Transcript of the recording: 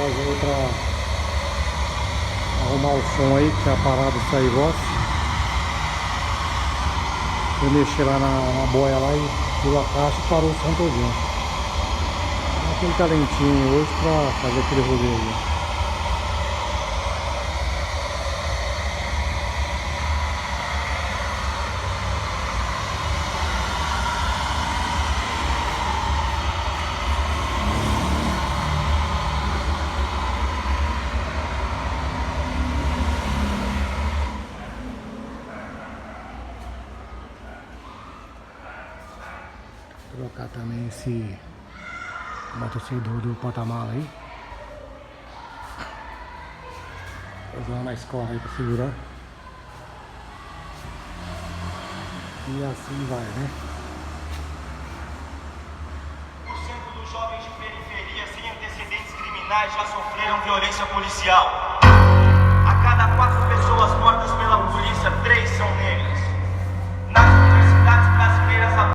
trazer pra arrumar o som aí, que tá parado esse aí voz. Eu mexi lá na boia lá e tirou a caixa e parou o som todinho. Aquele talentinho hoje pra fazer aquele rolê aí. Colocar também esse motociclo do porta-mala aí. Fazer uma mais corda aí pra segurar. E assim vai, né? Por cento dos jovens de periferia sem antecedentes criminais já sofreram violência policial.